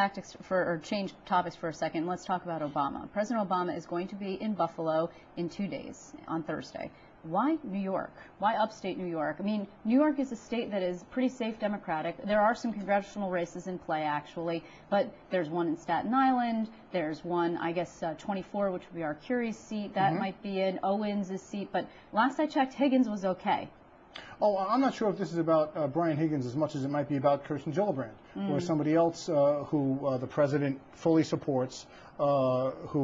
tactics or change topics for a second. Let's talk about Obama. President Obama is going to be in Buffalo in 2 days, on Thursday. Why New York? Why upstate New York? I mean, New York is a state that is pretty safe Democratic. There are some congressional races in play, actually, but there's one in Staten Island. There's one, I guess, 24, which would be our Curie's seat. That might be in Owens' seat. But last I checked, Higgins was okay. Oh, I'm not sure if this is about Brian Higgins as much as it might be about Kirsten Gillibrand or somebody else who the president fully supports, who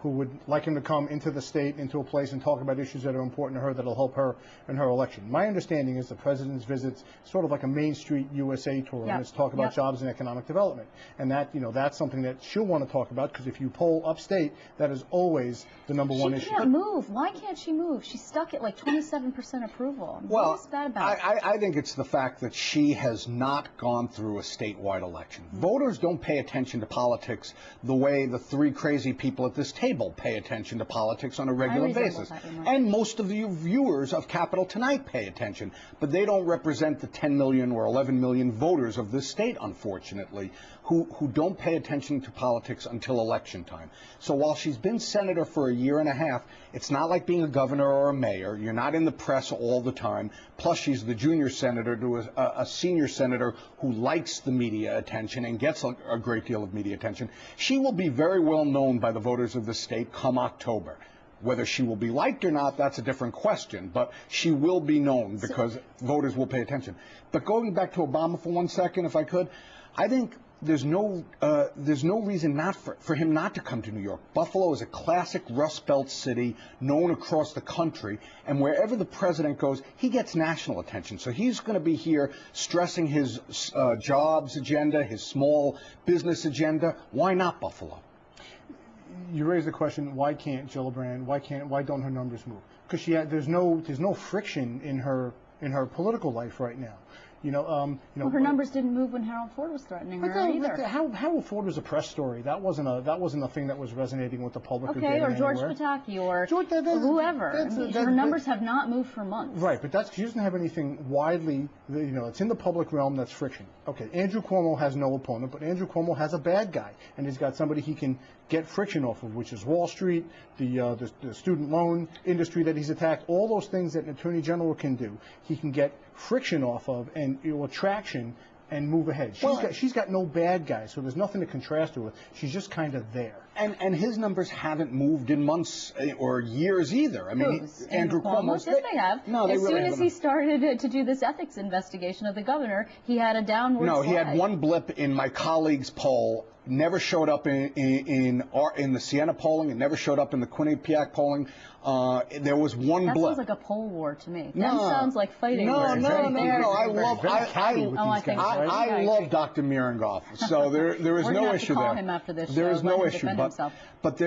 would like him to come into the state, into a place, and talk about issues that are important to her, that'll help her in her election. My understanding is the president's visits sort of like a Main Street USA tour, and it's talk about jobs and economic development, and that that's something that she'll want to talk about, because if you poll upstate, that is always the number one issue. She can't move. Why can't she move? She's stuck at like 27% approval. Well, what is that about? I think it's the fact that she has not gone through a statewide election. Voters don't pay attention to politics the way the three crazy people at this table pay attention to politics on a regular basis. And most of the viewers of Capital Tonight pay attention, but they don't represent the 10 million or 11 million voters of this state, unfortunately, who don't pay attention to politics until election time. So while she's been senator for a year and a half, it's not like being a governor or a mayor. You're not in the press all the time. Plus, she's the junior senator to a senior senator who likes the media attention and gets a great deal of media attention. She will be very well known by the voters of the state come October. Whether she will be liked or not, that's a different question, but she will be known because voters will pay attention. But going back to Obama for 1 second, if I could, I think there's no reason for him not to come to New York. Buffalo is a classic Rust Belt city known across the country, and wherever the president goes, he gets national attention. So he's going to be here stressing his jobs agenda, his small business agenda. Why not Buffalo? You raised the question: why can't Gillibrand? Why don't her numbers move? Because there's no friction in her political life right now. Well, her numbers didn't move when Harold Ford was threatening her either. Harold Ford was a press story. That wasn't a thing that was resonating with the public. Okay, or George Pataki or whoever. Her numbers have not moved for months. Right, but she doesn't have anything widely. It's in the public realm that's friction. Okay, Andrew Cuomo has no opponent, but Andrew Cuomo has a bad guy, and he's got somebody he can get friction off of, which is Wall Street, the student loan industry that he's attacked. All those things that an attorney general can do, he can get friction off of and traction and move ahead. She's got no bad guys, so there's nothing to contrast her with. She's just kind of there. And his numbers haven't moved in months or years either. I mean, Andrew Cuomo's. Yes, they have. No, as soon as he started to do this ethics investigation of the governor, he had a downward slide. He had one blip in my colleague's poll. Never showed up in the Siena polling. It never showed up in the Quinnipiac polling. There was one blip. That sounds like a poll war to me. That sounds like fighting. No. I love Dr. Mirengoff. So there is no issue there. Call him after this there show. is no Let him issue. defend himself. But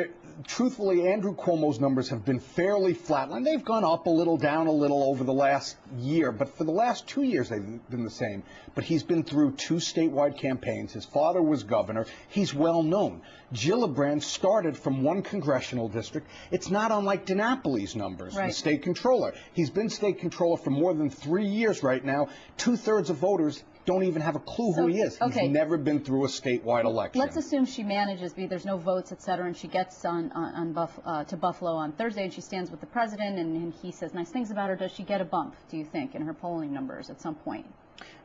truthfully, Andrew Cuomo's numbers have been fairly flat. And they've gone up a little, down a little over the last year. But for the last 2 years, they've been the same. But he's been through 2 statewide campaigns. His father was governor. He's well known. Gillibrand started from 1 congressional district. It's not unlike DiNapoli's numbers, the state controller. He's been state controller for more than 3 years right now. 2/3 of voters don't even have a clue who he is. He's never been through a statewide election. Let's assume she manages, there's no votes, et cetera, and she gets to Buffalo on Thursday, and she stands with the president, and he says nice things about her. Does she get a bump, do you think, in her polling numbers at some point?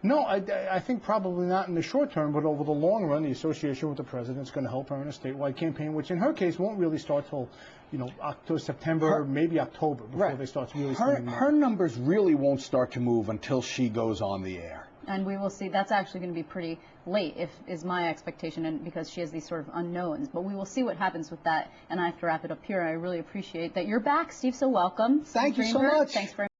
No, I think probably not in the short term, but over the long run, the association with the president is going to help her in a statewide campaign, which in her case won't really start till, October, September, maybe October, before they start really spending money. Her numbers really won't start to move until she goes on the air. And we will see. That's actually going to be pretty late, is my expectation, and because she has these sort of unknowns. But we will see what happens with that, and I have to wrap it up here. I really appreciate that you're back, Steve, so welcome. Thank you so much. Thanks very much.